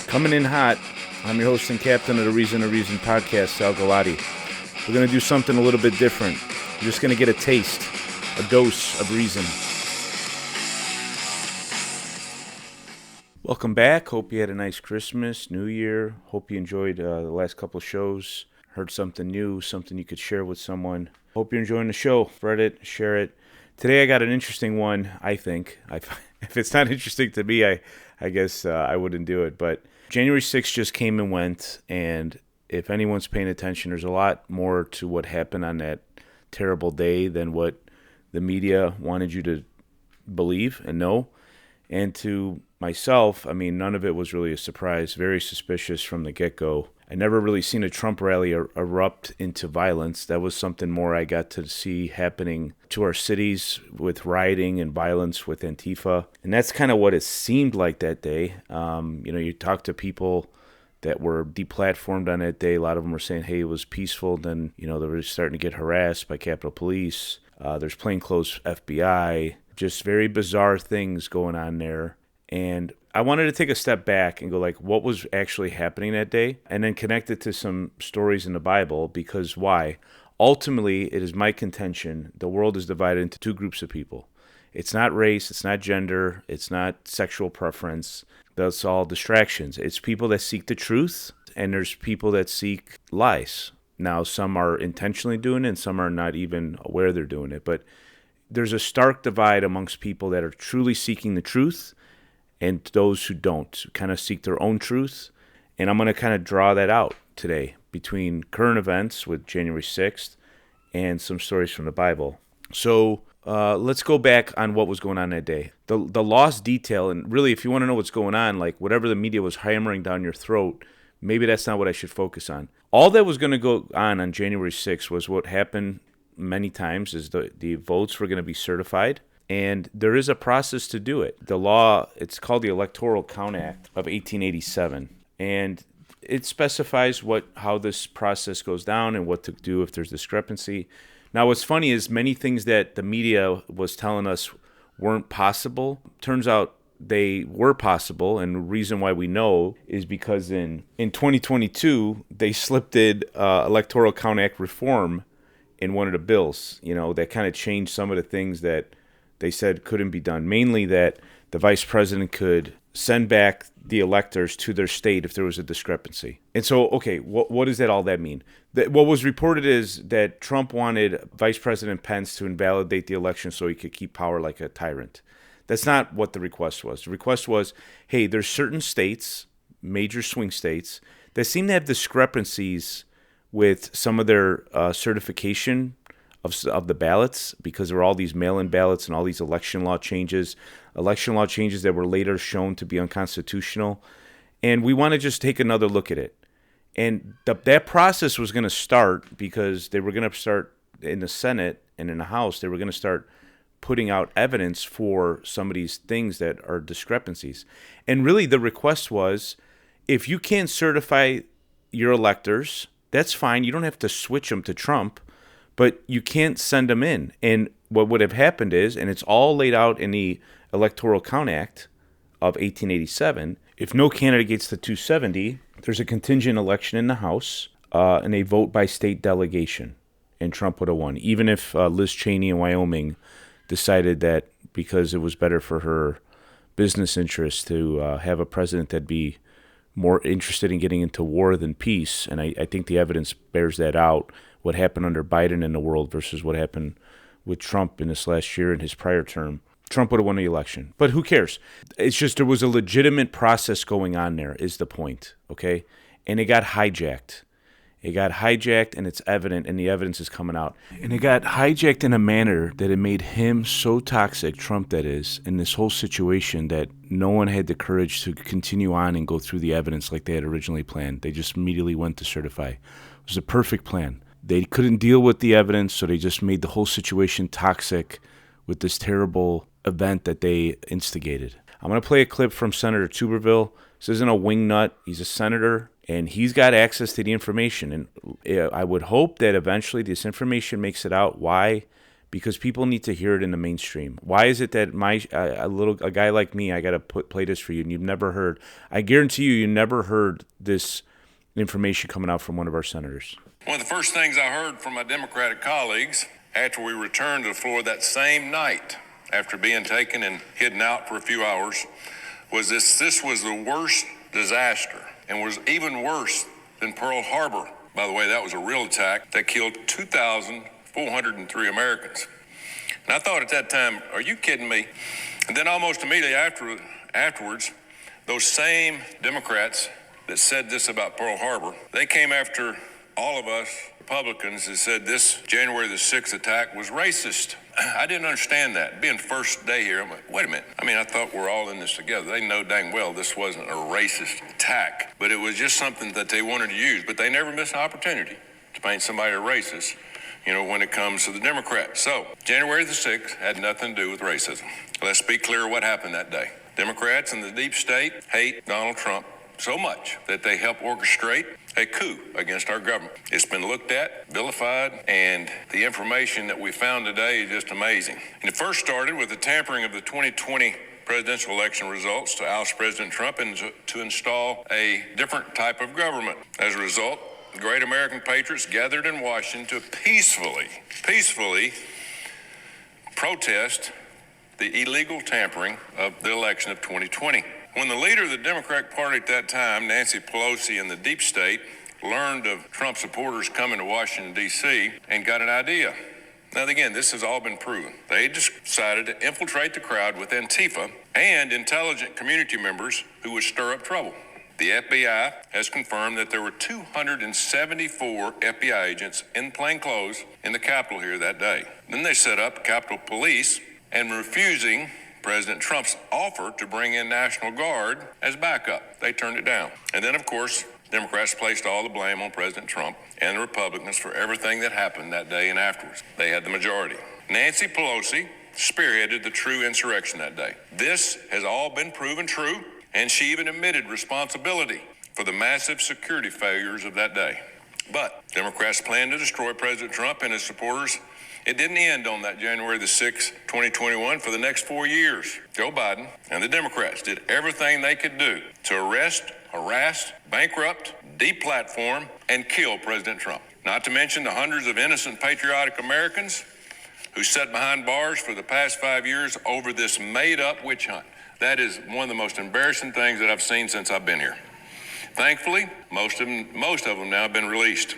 Coming in hot, I'm your host and captain of the Reason to Reason podcast, Sal Galati. We're going to do something a little bit different. You're just going to get a taste, a dose of reason. Welcome back. Hope you had a nice Christmas, New Year. Hope you enjoyed the last couple of shows. Heard something new, something you could share with someone. Hope you're enjoying the show. Spread it, share it. Today I got an interesting one, I think. If it's not interesting to me, I guess I wouldn't do it. But January 6th just came and went, and if anyone's paying attention, there's a lot more to what happened on that terrible day than what the media wanted you to believe and know. And to myself, I mean, none of it was really a surprise. Very suspicious from the get-go. I never really seen a Trump rally erupt into violence. That was something more I got to see happening to our cities with rioting and violence with Antifa. And that's kind of what it seemed like that day. You talk to people that were deplatformed on that day. A lot of them were saying, hey, it was peaceful. Then, they were starting to get harassed by Capitol Police. There's plainclothes FBI. Just very bizarre things going on there. And I wanted to take a step back and go what was actually happening that day, and then connect it to some stories in the Bible, because why? Ultimately, it is my contention the world is divided into two groups of people. It's not race, it's not gender, it's not sexual preference. That's all distractions. It's people that seek the truth, and there's people that seek lies. Now, some are intentionally doing it, and some are not even aware they're doing it. But there's a stark divide amongst people that are truly seeking the truth and those who don't, kind of seek their own truth. And I'm going to kind of draw that out today between current events with January 6th and some stories from the Bible. So let's go back on what was going on that day. The lost detail, and really if you want to know what's going on, whatever the media was hammering down your throat, maybe that's not what I should focus on. All that was going to go on January 6th was what happened many times, is the votes were going to be certified. And there is a process to do it. The law, it's called the Electoral Count Act of 1887. And it specifies how this process goes down and what to do if there's discrepancy. Now, what's funny is many things that the media was telling us weren't possible. Turns out they were possible. And the reason why we know is because in 2022, they slipped in Electoral Count Act reform in one of the bills, that kind of changed some of the things that they said couldn't be done. Mainly that the vice president could send back the electors to their state if there was a discrepancy. And so, okay, what does all that mean? What was reported is that Trump wanted Vice President Pence to invalidate the election so he could keep power like a tyrant. That's not what the request was. The request was, hey, there's certain states, major swing states, that seem to have discrepancies with some of their certification of the ballots, because there were all these mail-in ballots and all these election law changes that were later shown to be unconstitutional. And we want to just take another look at it. And that process was going to start because they were going to start in the Senate and in the House. They were going to start putting out evidence for some of these things that are discrepancies. And really the request was, if you can't certify your electors, that's fine. You don't have to switch them to Trump, but you can't send them in. And what would have happened is, and it's all laid out in the Electoral Count Act of 1887, if no candidate gets to 270, there's a contingent election in the House and a vote by state delegation, and Trump would have won. Even if Liz Cheney in Wyoming decided that because it was better for her business interests to have a president that'd be more interested in getting into war than peace, and I think the evidence bears that out, what happened under Biden in the world versus what happened with Trump in this last year in his prior term. Trump would have won the election. But who cares? It's just there was a legitimate process going on there is the point, okay? And it got hijacked. And it's evident, and the evidence is coming out. And it got hijacked in a manner that it made him so toxic, Trump that is, in this whole situation, that no one had the courage to continue on and go through the evidence like they had originally planned. They just immediately went to certify. It was a perfect plan. They couldn't deal with the evidence, so they just made the whole situation toxic with this terrible event that they instigated. I'm going to play a clip from Senator Tuberville. This isn't a wingnut. He's a senator, and he's got access to the information. And I would hope that eventually this information makes it out why because people need to hear it in the mainstream. Why is it that a guy like me, I got to play this for you, and you've never heard? I guarantee you never heard this information coming out from one of our senators. One of the first things I heard from my Democratic colleagues after we returned to the floor that same night, after being taken and hidden out for a few hours, was this was the worst disaster and was even worse than Pearl Harbor. By the way, that was a real attack that killed 2,403 Americans. And I thought at that time, are you kidding me? And then almost immediately afterwards, those same Democrats that said this about Pearl Harbor, they came after all of us Republicans and said this January the 6th attack was racist. I didn't understand that. Being first day here, I'm like, wait a minute. I mean, I thought we're all in this together. They know dang well this wasn't a racist attack, but it was just something that they wanted to use. But they never miss an opportunity to paint somebody a racist, when it comes to the Democrats. So January the 6th had nothing to do with racism. Let's be clear what happened that day. Democrats and the deep state hate Donald Trump so much that they help orchestrate a coup against our government. It's been looked at, vilified, and the information that we found today is just amazing. And it first started with the tampering of the 2020 presidential election results to oust President Trump and to install a different type of government. As a result, great American patriots gathered in Washington to peacefully protest the illegal tampering of the election of 2020. When the leader of the Democratic Party at that time, Nancy Pelosi, and the deep state learned of Trump supporters coming to Washington, D.C., and got an idea. Now, again, this has all been proven. They decided to infiltrate the crowd with Antifa and intelligent community members who would stir up trouble. The FBI has confirmed that there were 274 FBI agents in plain clothes in the Capitol here that day. Then they set up Capitol Police and refusing President Trump's offer to bring in National Guard as backup. They turned it down. And then, of course, Democrats placed all the blame on President Trump and the Republicans for everything that happened that day and afterwards. They had the majority. Nancy Pelosi spearheaded the true insurrection that day. This has all been proven true, and she even admitted responsibility for the massive security failures of that day. But Democrats planned to destroy President Trump and his supporters. It didn't end on that January the 6th, 2021. For the next 4 years, Joe Biden and the Democrats did everything they could do to arrest, harass, bankrupt, deplatform, and kill President Trump. Not to mention the hundreds of innocent, patriotic Americans who sat behind bars for the past 5 years over this made-up witch hunt. That is one of the most embarrassing things that I've seen since I've been here. Thankfully, most of them now have been released.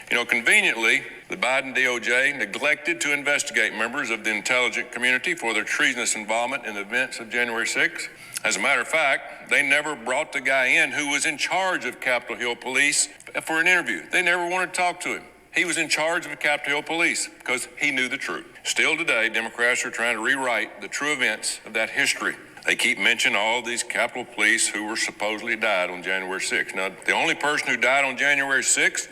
Conveniently, the Biden DOJ neglected to investigate members of the intelligence community for their treasonous involvement in the events of January 6th. As a matter of fact, they never brought the guy in who was in charge of Capitol Hill Police for an interview. They never wanted to talk to him. He was in charge of the Capitol Hill Police because he knew the truth. Still today, Democrats are trying to rewrite the true events of that history. They keep mentioning all these Capitol Police who were supposedly died on January 6th. Now, the only person who died on January 6th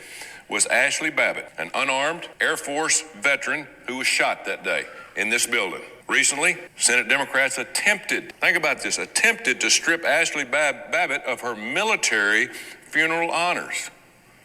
was Ashley Babbitt, an unarmed Air Force veteran who was shot that day in this building. Recently, Senate Democrats attempted to strip Ashley Babbitt of her military funeral honors.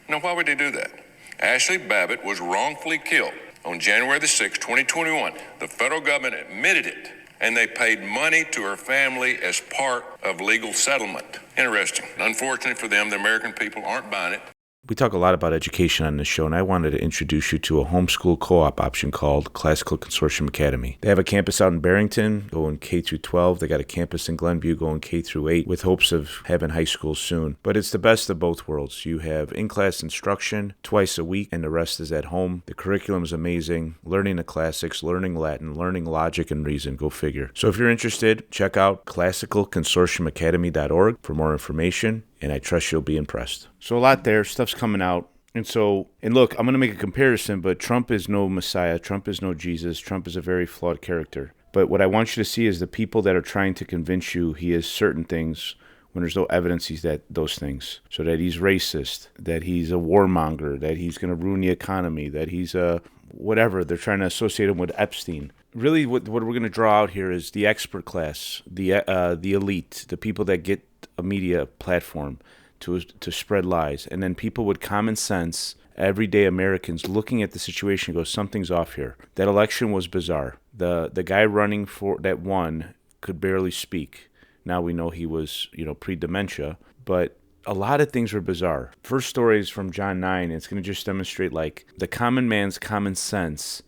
Now, why would they do that? Ashley Babbitt was wrongfully killed on January the 6th, 2021. The federal government admitted it, and they paid money to her family as part of legal settlement. Interesting. Unfortunately for them, the American people aren't buying it. We talk a lot about education on this show, and I wanted to introduce you to a homeschool co-op option called Classical Consortium Academy. They have a campus out in Barrington going K through 12. They got a campus in Glenview going K through 8 with hopes of having high school soon. But it's the best of both worlds. You have in-class instruction twice a week, and the rest is at home. The curriculum is amazing. Learning the classics, learning Latin, learning logic and reason. Go figure. So if you're interested, check out classicalconsortiumacademy.org for more information, and I trust you'll be impressed. So a lot there, stuff's coming out. And look, I'm going to make a comparison, but Trump is no Messiah. Trump is no Jesus. Trump is a very flawed character. But what I want you to see is the people that are trying to convince you he is certain things when there's no evidence he's those things. So that he's racist, that he's a warmonger, that he's going to ruin the economy, that he's whatever. They're trying to associate him with Epstein. Really, what we're going to draw out here is the expert class, the elite, the people that get a media platform to spread lies, and then people with common sense everyday Americans looking at the situation go, something's off here. That election was bizarre. The guy running for that won could barely speak. Now we know he was, pre-dementia, but a lot of things were bizarre. First story is from John 9. It's going to just demonstrate like the common man's common sense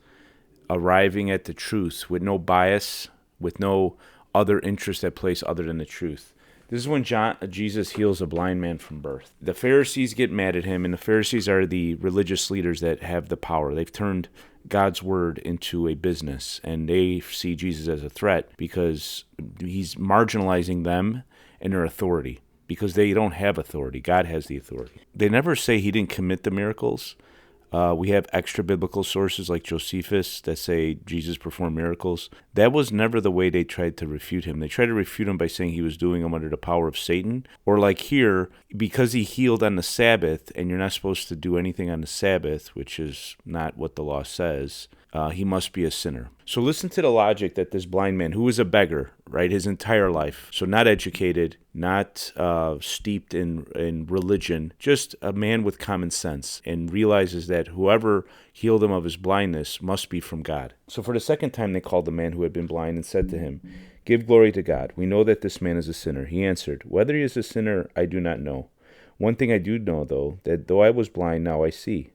arriving at the truth with no bias, with no other interest at place other than the truth. This is when Jesus heals a blind man from birth. The Pharisees get mad at him, and the Pharisees are the religious leaders that have the power. They've turned God's word into a business, and they see Jesus as a threat because he's marginalizing them and their authority, because they don't have authority. God has the authority. They never say he didn't commit the miracles. We have extra biblical sources like Josephus that say Jesus performed miracles. That was never the way they tried to refute him. They tried to refute him by saying he was doing them under the power of Satan. Or like here, because he healed on the Sabbath, and you're not supposed to do anything on the Sabbath, which is not what the law says, he must be a sinner. So listen to the logic that this blind man, who was a beggar, right, his entire life, so not educated, not steeped in religion, just a man with common sense, and realizes that whoever healed him of his blindness must be from God. So for the second time they called the man who had been blind and said to him, "Give glory to God. We know that this man is a sinner." He answered, "Whether he is a sinner, I do not know. One thing I do know, though, that though I was blind, now I see."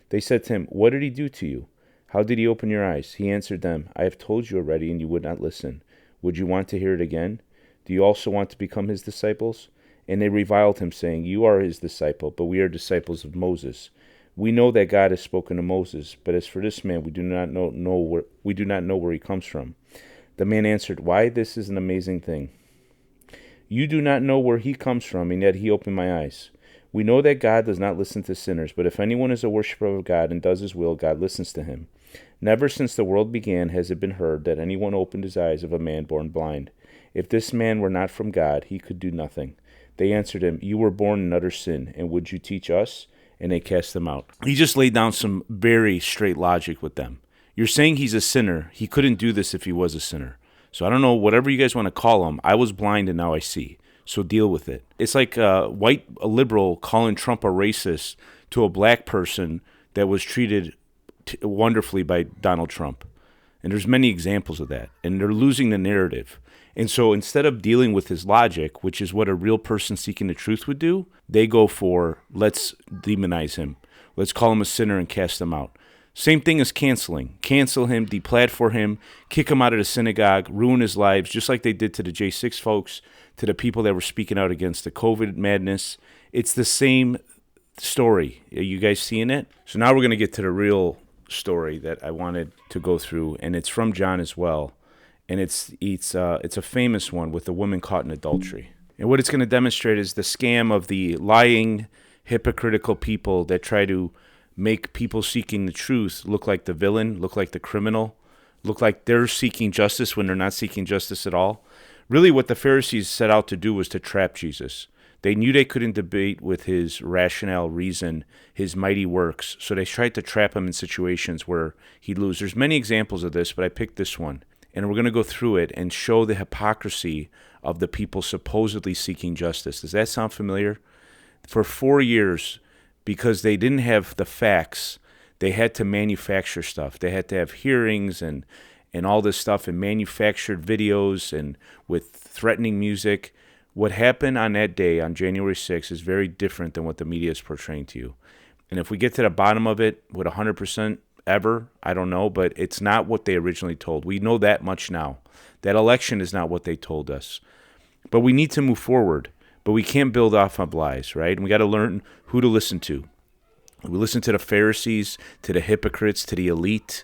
They said to him, "What did he do to you? How did he open your eyes?" He answered them, "I have told you already, and you would not listen. Would you want to hear it again? Do you also want to become his disciples?" And they reviled him, saying, "You are his disciple, but we are disciples of Moses. We know that God has spoken to Moses, but as for this man, we do not know where he comes from." The man answered, "Why, this is an amazing thing. You do not know where he comes from, and yet he opened my eyes. We know that God does not listen to sinners, but if anyone is a worshiper of God and does his will, God listens to him. Never since the world began has it been heard that anyone opened his eyes of a man born blind. If this man were not from God, he could do nothing." They answered him, "You were born in utter sin, and would you teach us?" And they cast him out. He just laid down some very straight logic with them. You're saying he's a sinner. He couldn't do this if he was a sinner. So I don't know, whatever you guys want to call him, I was blind and now I see. So deal with it. It's like a liberal calling Trump a racist to a black person that was treated wonderfully by Donald Trump. And there's many examples of that. And they're losing the narrative. And so instead of dealing with his logic, which is what a real person seeking the truth would do, they go for, let's demonize him. Let's call him a sinner and cast him out. Same thing as canceling. Cancel him, deplatform him, kick him out of the synagogue, ruin his lives, just like they did to the J6 folks, to the people that were speaking out against the COVID madness. It's the same story. Are you guys seeing it? So now we're going to get to the real story that I wanted to go through, and it's from John as well. And it's a famous one with a woman caught in adultery. And what it's going to demonstrate is the scam of the lying, hypocritical people that try to make people seeking the truth look like the villain, look like the criminal, look like they're seeking justice when they're not seeking justice at all. Really what the Pharisees set out to do was to trap Jesus. They knew they couldn't debate with his rationale, reason, his mighty works, so they tried to trap him in situations where he'd lose. There's many examples of this, but I picked this one. And we're going to go through it and show the hypocrisy of the people supposedly seeking justice. Does that sound familiar? For 4 years, because they didn't have the facts, they had to manufacture stuff. They had to have hearings and all this stuff and manufactured videos and with threatening music. What happened on that day, on January 6th, is very different than what the media is portraying to you. And if we get to the bottom of it with 100% ever, I don't know, but it's not what they originally told. We know that much now. That election is not what they told us. But we need to move forward. But we can't build off of lies, right? And we got to learn who to listen to. Do we listen to the Pharisees, to the hypocrites, to the elite?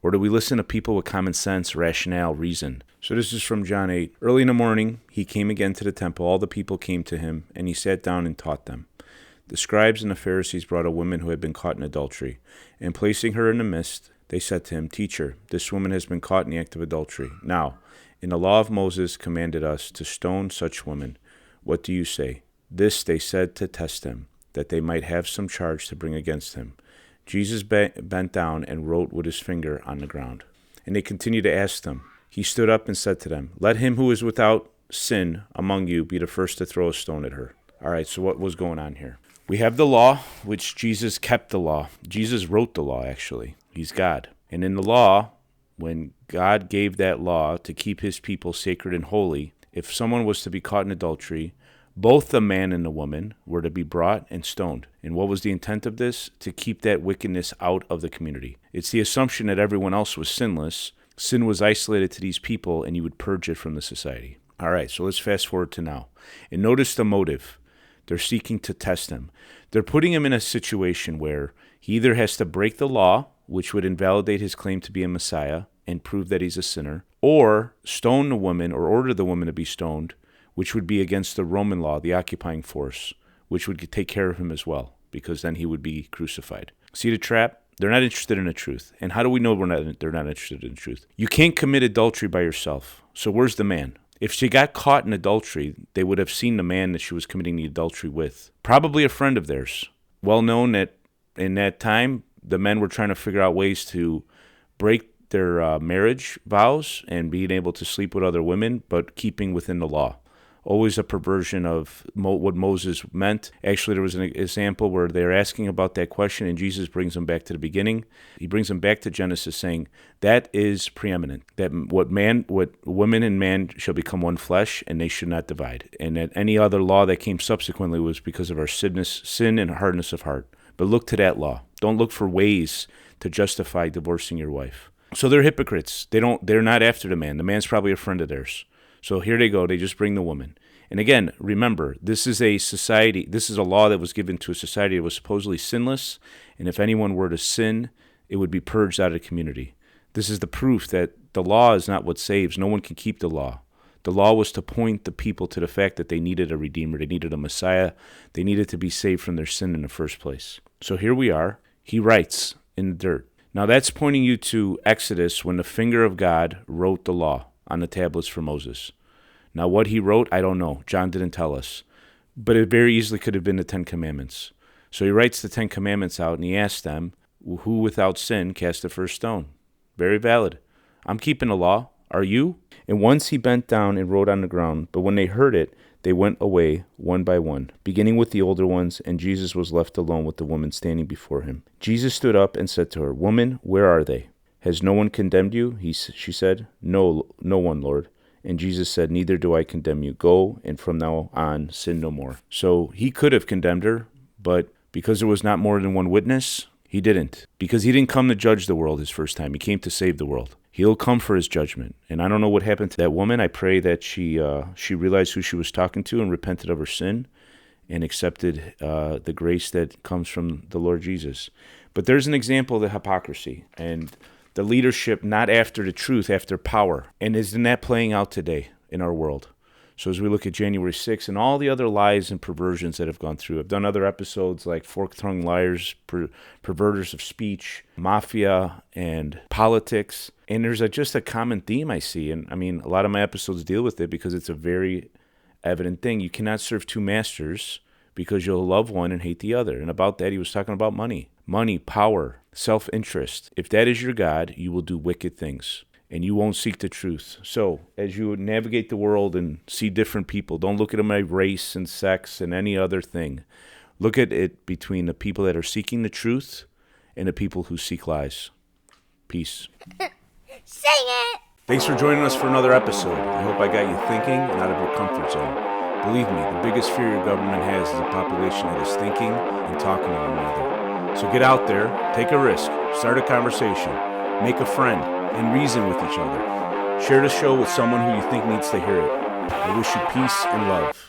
Or do we listen to people with common sense, rationale, reason? So this is from John 8. Early in the morning, he came again to the temple. All the people came to him, and he sat down and taught them. The scribes and the Pharisees brought a woman who had been caught in adultery. And placing her in the midst, they said to him, "Teacher, this woman has been caught in the act of adultery. Now, in the law of Moses commanded us to stone such women. What do you say?" This they said to test him, that they might have some charge to bring against him. Jesus bent down and wrote with his finger on the ground. And they continued to ask them. He stood up and said to them, "Let him who is without sin among you be the first to throw a stone at her." All right, so what was going on here? We have the law, which Jesus kept the law. Jesus wrote the law, actually. He's God. And in the law, when God gave that law to keep his people sacred and holy, if someone was to be caught in adultery, both the man and the woman were to be brought and stoned. And what was the intent of this? To keep that wickedness out of the community. It's the assumption that everyone else was sinless. Sin was isolated to these people, and you would purge it from the society. All right, so let's fast forward to now. And notice the motive. They're seeking to test him. They're putting him in a situation where he either has to break the law, which would invalidate his claim to be a Messiah and prove that he's a sinner, or stone the woman or order the woman to be stoned, which would be against the Roman law, the occupying force, which would take care of him as well, because then he would be crucified. See the trap? They're not interested in the truth. And how do we know they're not interested in the truth? You can't commit adultery by yourself. So where's the man? If she got caught in adultery, they would have seen the man that she was committing the adultery with. Probably a friend of theirs. Well known that in that time, the men were trying to figure out ways to break their marriage vows and being able to sleep with other women, but keeping within the law. Always a perversion of what Moses meant. Actually, there was an example where they're asking about that question, and Jesus brings them back to the beginning. He brings them back to Genesis, saying that is preeminent. That what woman and man shall become one flesh, and they should not divide. And that any other law that came subsequently was because of our sin and hardness of heart. But look to that law. Don't look for ways to justify divorcing your wife. So they're hypocrites. They're not after the man. The man's probably a friend of theirs. So here they go. They just bring the woman. And again, remember, this is a society. This is a law that was given to a society that was supposedly sinless. And if anyone were to sin, it would be purged out of the community. This is the proof that the law is not what saves. No one can keep the law. The law was to point the people to the fact that they needed a redeemer. They needed a Messiah. They needed to be saved from their sin in the first place. So here we are. He writes in the dirt. Now that's pointing you to Exodus when the finger of God wrote the law on the tablets for Moses. Now what he wrote, I don't know. John didn't tell us. But it very easily could have been the Ten Commandments. So he writes the Ten Commandments out and he asks them, who without sin cast the first stone? Very valid. I'm keeping the law. Are you? And once he bent down and wrote on the ground, but when they heard it, they went away one by one, beginning with the older ones, and Jesus was left alone with the woman standing before him. Jesus stood up and said to her, "Woman, where are they? Has no one condemned you?" She said, No one, Lord. And Jesus said, "Neither do I condemn you. Go, and from now on, sin no more." So he could have condemned her, but because there was not more than one witness, he didn't. Because he didn't come to judge the world his first time. He came to save the world. He'll come for his judgment. And I don't know what happened to that woman. I pray that she realized who she was talking to and repented of her sin and accepted the grace that comes from the Lord Jesus. But there's an example of the hypocrisy and the leadership not after the truth, after power. And isn't that playing out today in our world? So as we look at January 6th and all the other lies and perversions that have gone through, I've done other episodes like fork-tongued liars, perverters of speech, mafia, and politics. And there's just a common theme I see. And I mean, a lot of my episodes deal with it because it's a very evident thing. You cannot serve two masters because you'll love one and hate the other. And about that, he was talking about money. Money, power, self-interest. If that is your God, you will do wicked things. And you won't seek the truth. So, as you navigate the world and see different people, don't look at them by race and sex and any other thing. Look at it between the people that are seeking the truth and the people who seek lies. Peace. Sing it! Thanks for joining us for another episode. I hope I got you thinking and out of your comfort zone. Believe me, the biggest fear your government has is a population that is thinking and talking to one another. So get out there, take a risk, start a conversation, make a friend, and reason with each other. Share the show with someone who you think needs to hear it. I wish you peace and love.